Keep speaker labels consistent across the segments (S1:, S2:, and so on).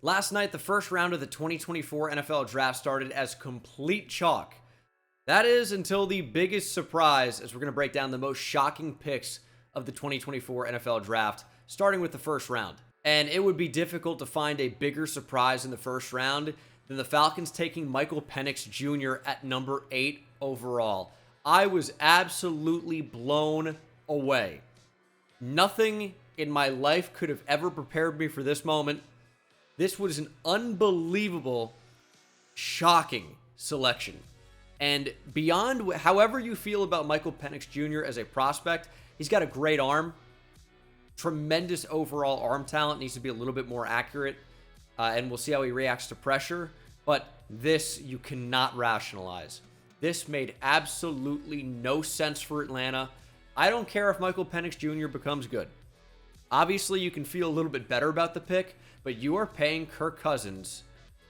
S1: Last night, the first round of the 2024 NFL Draft started as complete chalk. That is until the biggest surprise, as we're going to break down the most shocking picks of the 2024 NFL Draft, starting with the first round. And it would be difficult to find a bigger surprise in the first round than the Falcons taking Michael Penix Jr. at number 8 overall. I was absolutely blown away. Nothing in my life could have ever prepared me for this moment. This was an unbelievable, shocking selection. And beyond however you feel about Michael Penix Jr. as a prospect, he's got a great arm. Tremendous overall arm talent. Needs to be a little bit more accurate. And we'll see how he reacts to pressure. But this you cannot rationalize. This made absolutely no sense for Atlanta. I don't care if Michael Penix Jr. becomes good. Obviously, you can feel a little bit better about the pick, but you are paying Kirk Cousins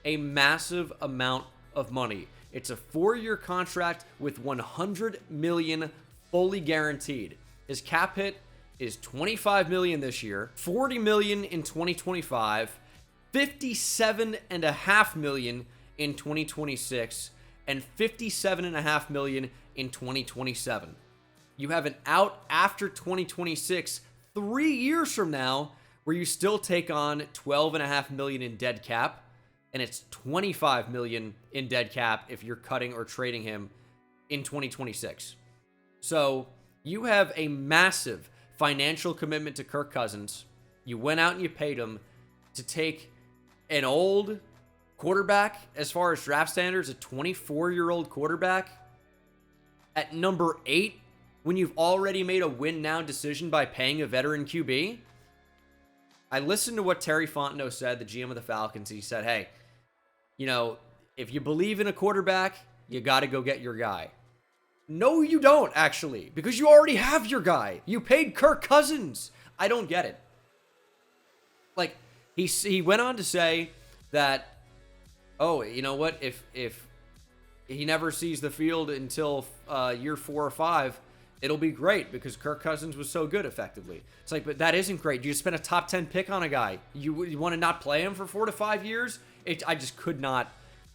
S1: a massive amount of money. It's a 4-year contract with $100 million fully guaranteed. His cap hit is $25 million this year, $40 million in 2025, $57.5 million in 2026, and $57.5 million in 2027. You have an out after 2026, 3 years from now, where you still take on $12.5 million in dead cap, and it's $25 million in dead cap if you're cutting or trading him in 2026. So you have a massive financial commitment to Kirk Cousins. You went out and you paid him to take an old quarterback, as far as draft standards, a 24-year-old quarterback at number 8 when you've already made a win now decision by paying a veteran QB. I listened to what Terry Fontenot said, the GM of the Falcons. He said, hey, if you believe in a quarterback, you got to go get your guy. No, you don't, actually, because you already have your guy. You paid Kirk Cousins. I don't get it. Like, he went on to say that, oh, you know what? If he never sees the field until year 4 or 5, it'll be great because Kirk Cousins was so good effectively. It's like, but that isn't great. You spent a top 10 pick on a guy. You want to not play him for 4 to 5 years? I just could not,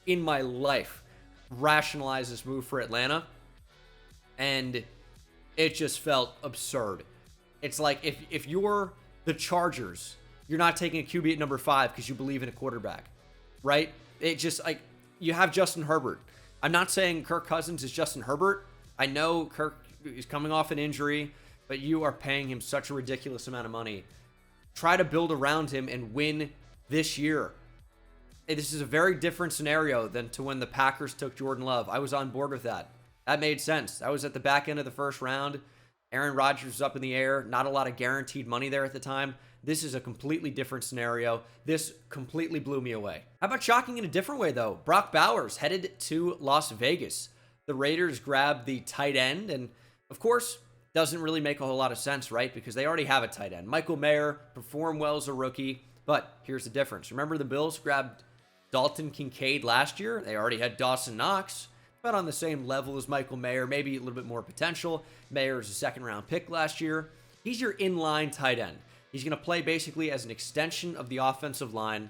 S1: in my life, rationalize this move for Atlanta. And it just felt absurd. It's like if you're the Chargers, you're not taking a QB at number 5 because you believe in a quarterback, right? It just, like, you have Justin Herbert. I'm not saying Kirk Cousins is Justin Herbert. I know Kirk is coming off an injury, but you are paying him such a ridiculous amount of money. Try to build around him and win this year. This is a very different scenario than to when the Packers took Jordan Love. I was on board with that. That made sense. That was at the back end of the first round. Aaron Rodgers was up in the air. Not a lot of guaranteed money there at the time. This is a completely different scenario. This completely blew me away. How about shocking in a different way, though? Brock Bowers headed to Las Vegas. The Raiders grabbed the tight end, and of course, doesn't really make a whole lot of sense, right? Because they already have a tight end. Michael Mayer performed well as a rookie, but here's the difference. Remember the Bills grabbed Dalton Kincaid last year? They already had Dawson Knox, but on the same level as Michael Mayer, maybe a little bit more potential. Mayer is a second-round pick last year. He's your inline tight end. He's going to play basically as an extension of the offensive line.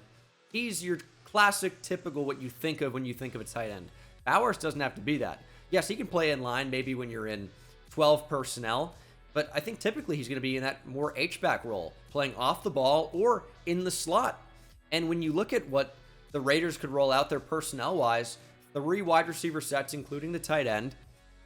S1: He's your classic, typical what you think of when you think of a tight end. Bowers doesn't have to be that. Yes, he can play in line maybe when you're in 12 personnel, but I think typically he's going to be in that more H-back role, playing off the ball or in the slot. And when you look at what the Raiders could roll out there personnel-wise, 3 wide receiver sets, including the tight end,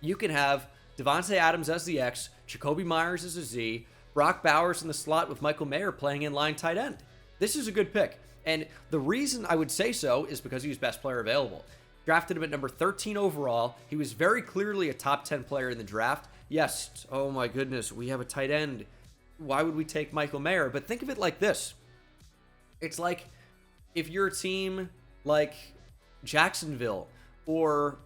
S1: you can have Devontae Adams as the X, Jacoby Myers as a Z, Brock Bowers in the slot with Michael Mayer playing in line tight end. This is a good pick. And the reason I would say so is because he was best player available. Drafted him at number 13 overall. He was very clearly a top 10 player in the draft. Yes, oh my goodness, we have a tight end. Why would we take Michael Mayer? But think of it like this. It's like if you're a team like Jacksonville or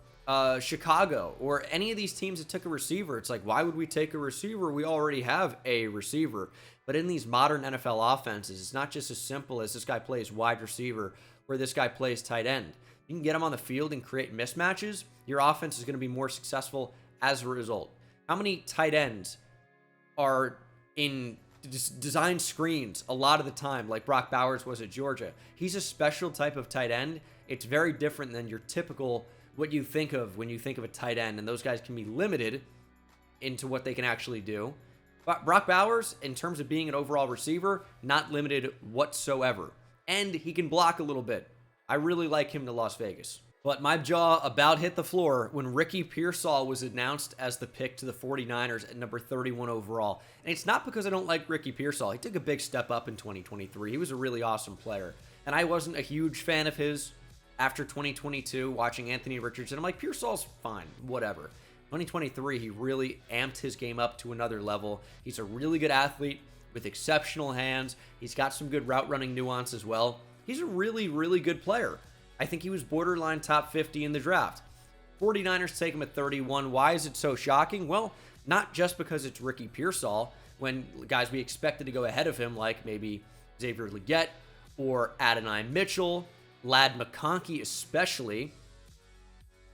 S1: Chicago or any of these teams that took a receiver, it's like, why would we take a receiver? We already have a receiver. But in these modern NFL offenses, it's not just as simple as this guy plays wide receiver or this guy plays tight end. You can get him on the field and create mismatches. Your offense is going to be more successful as a result. How many tight ends are in design screens a lot of the time, like Brock Bowers was at Georgia. He's a special type of tight end. It's very different than your typical, what you think of when you think of a tight end, and those guys can be limited into what they can actually do. But Brock Bowers, in terms of being an overall receiver, not limited whatsoever. And he can block a little bit. I really like him to Las Vegas. But my jaw about hit the floor when Ricky Pearsall was announced as the pick to the 49ers at number 31 overall. And it's not because I don't like Ricky Pearsall. He took a big step up in 2023. He was a really awesome player. And I wasn't a huge fan of his after 2022, watching Anthony Richardson. I'm like, Pearsall's fine, whatever. 2023, he really amped his game up to another level. He's a really good athlete with exceptional hands. He's got some good route running nuance as well. He's a really, really good player. I think he was borderline top 50 in the draft. 49ers take him at 31. Why is it so shocking? Well, not just because it's Ricky Pearsall, when guys we expected to go ahead of him, like maybe Xavier Legette or Adonai Mitchell, Ladd McConkey especially.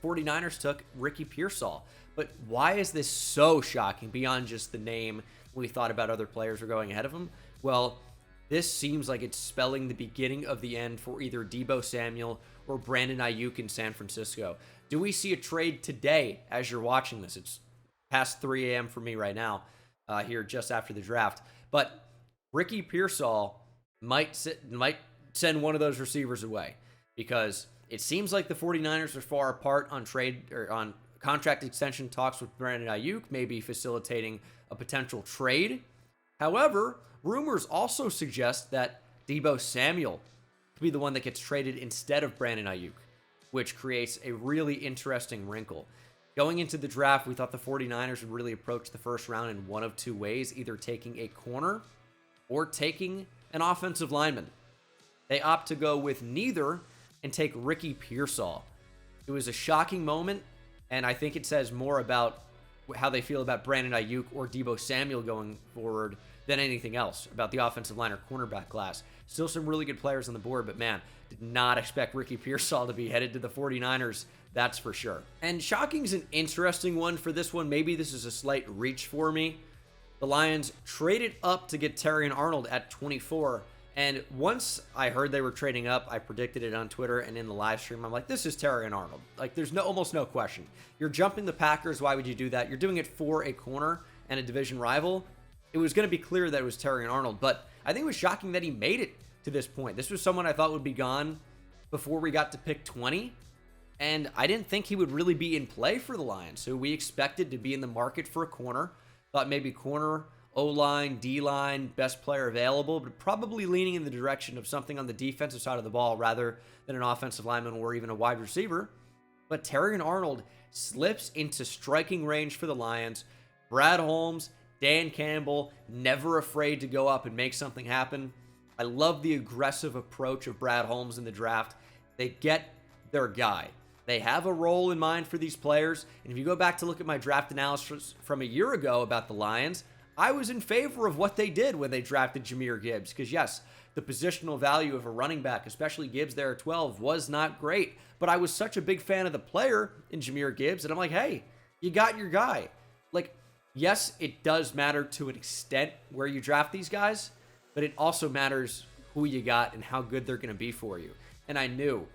S1: 49ers took Ricky Pearsall. But why is this so shocking beyond just the name when we thought about other players were going ahead of him? Well, this seems like it's spelling the beginning of the end for either Deebo Samuel or Brandon Ayuk in San Francisco. Do we see a trade today as you're watching this? It's past 3 a.m. for me right now, here just after the draft. But Ricky Pearsall might send one of those receivers away, because it seems like the 49ers are far apart on trade or on contract extension talks with Brandon Ayuk, maybe facilitating a potential trade. However, rumors also suggest that Deebo Samuel could be the one that gets traded instead of Brandon Ayuk, which creates a really interesting wrinkle. Going into the draft, we thought the 49ers would really approach the first round in one of two ways, either taking a corner or taking an offensive lineman. They opt to go with neither and take Ricky Pearsall. It was a shocking moment, and I think it says more about how they feel about Brandon Ayuk or Deebo Samuel going forward than anything else about the offensive line or cornerback class. Still some really good players on the board, but man, did not expect Ricky Pearsall to be headed to the 49ers, that's for sure. And shocking is an interesting one for this one. Maybe this is a slight reach for me. The Lions traded up to get Terrion Arnold at 24. And once I heard they were trading up, I predicted it on Twitter and in the live stream. I'm like, this is Terrion Arnold. Like, there's almost no question. You're jumping the Packers. Why would you do that? You're doing it for a corner and a division rival. It was going to be clear that it was Terrion Arnold, but I think it was shocking that he made it to this point. This was someone I thought would be gone before we got to pick 20, and I didn't think he would really be in play for the Lions, who we expected to be in the market for a corner. Thought maybe corner, O-line, D-line, best player available, but probably leaning in the direction of something on the defensive side of the ball rather than an offensive lineman or even a wide receiver. But Terrion Arnold slips into striking range for the Lions. Brad Holmes, Dan Campbell, never afraid to go up and make something happen. I love the aggressive approach of Brad Holmes in the draft. They get their guy. They have a role in mind for these players. And if you go back to look at my draft analysis from a year ago about the Lions, I was in favor of what they did when they drafted Jahmyr Gibbs. Because yes, the positional value of a running back, especially Gibbs there at 12, was not great. But I was such a big fan of the player in Jahmyr Gibbs that I'm like, hey, you got your guy. Like, yes, it does matter to an extent where you draft these guys, but it also matters who you got and how good they're going to be for you. And I knew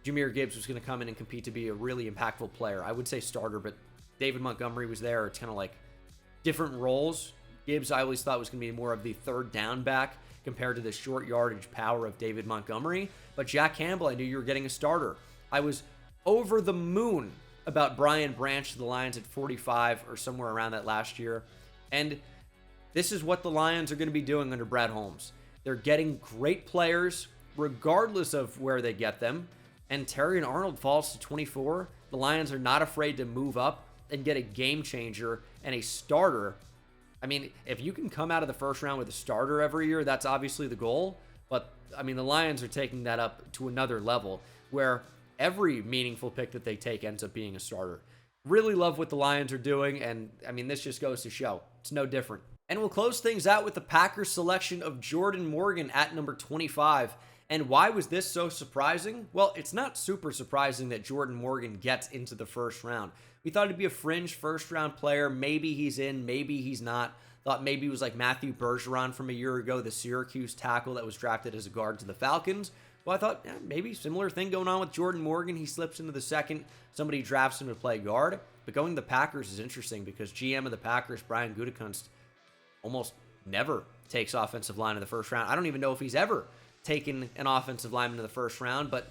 S1: Jahmyr Gibbs was going to come in and compete to be a really impactful player. I would say starter, but David Montgomery was there. It's kind of like different roles. Gibbs, I always thought was going to be more of the third down back compared to the short yardage power of David Montgomery. But Jack Campbell, I knew you were getting a starter. I was over the moon about Brian Branch to the Lions at 45 or somewhere around that last year. And this is what the Lions are going to be doing under Brad Holmes. They're getting great players regardless of where they get them. And Terrion Arnold falls to 24. The Lions are not afraid to move up and get a game changer and a starter. I mean, if you can come out of the first round with a starter every year, that's obviously the goal. But, I mean, the Lions are taking that up to another level where every meaningful pick that they take ends up being a starter. Really love what the Lions are doing, and, I mean, this just goes to show. It's no different. And we'll close things out with the Packers' selection of Jordan Morgan at number 25. And why was this so surprising? Well, it's not super surprising that Jordan Morgan gets into the first round. We thought he'd be a fringe first-round player. Maybe he's in, maybe he's not. Thought maybe it was like Matthew Bergeron from a year ago, the Syracuse tackle that was drafted as a guard to the Falcons. Well, I thought maybe similar thing going on with Jordan Morgan. He slips into the second. Somebody drafts him to play guard. But going to the Packers is interesting because GM of the Packers, Brian Gutekunst, almost never takes offensive line in the first round. I don't even know if he's ever taken an offensive lineman in the first round, but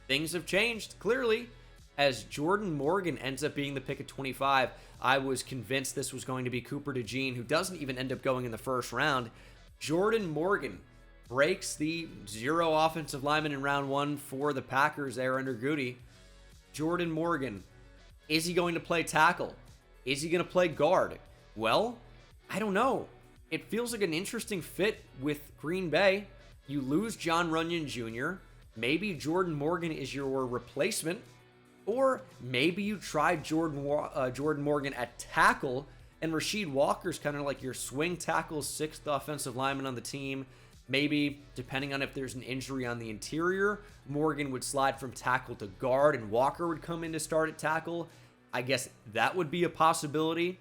S1: things have changed clearly as Jordan Morgan ends up being the pick at 25. I was convinced this was going to be Cooper DeJean, who doesn't even end up going in the first round. Jordan Morgan breaks the 0 offensive lineman in round 1 for the Packers there under Goody. Jordan Morgan, is he going to play tackle? Is he going to play guard? Well, I don't know. It feels like an interesting fit with Green Bay. You lose John Runyon Jr. Maybe Jordan Morgan is your replacement. Or maybe you try Jordan Morgan at tackle, and Rasheed Walker's kind of like your swing tackle, 6th offensive lineman on the team. Maybe, depending on if there's an injury on the interior, Morgan would slide from tackle to guard, and Walker would come in to start at tackle. I guess that would be a possibility.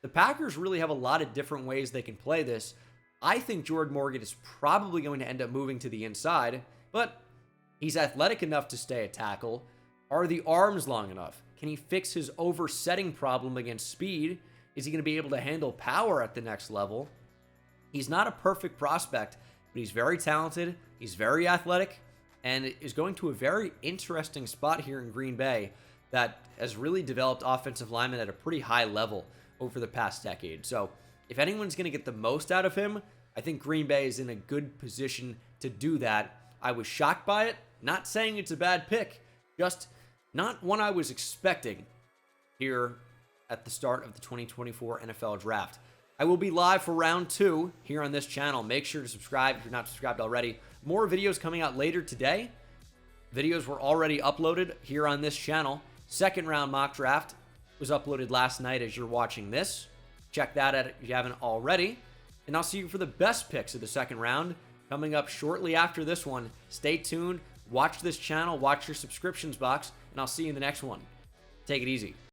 S1: The Packers really have a lot of different ways they can play this. I think Jordan Morgan is probably going to end up moving to the inside, but he's athletic enough to stay at tackle. Are the arms long enough? Can he fix his oversetting problem against speed? Is he going to be able to handle power at the next level? He's not a perfect prospect, but he's very talented. He's very athletic and is going to a very interesting spot here in Green Bay that has really developed offensive linemen at a pretty high level over the past decade. So if anyone's going to get the most out of him, I think Green Bay is in a good position to do that. I was shocked by it. Not saying it's a bad pick, just not one I was expecting here at the start of the 2024 NFL Draft. I will be live for round 2 here on this channel. Make sure to subscribe if you're not subscribed already. More videos coming out later today. Videos were already uploaded here on this channel. Second round mock draft was uploaded last night as you're watching this. Check that out if you haven't already. And I'll see you for the best picks of the second round coming up shortly after this one. Stay tuned. Watch this channel. Watch your subscriptions box. And I'll see you in the next one. Take it easy.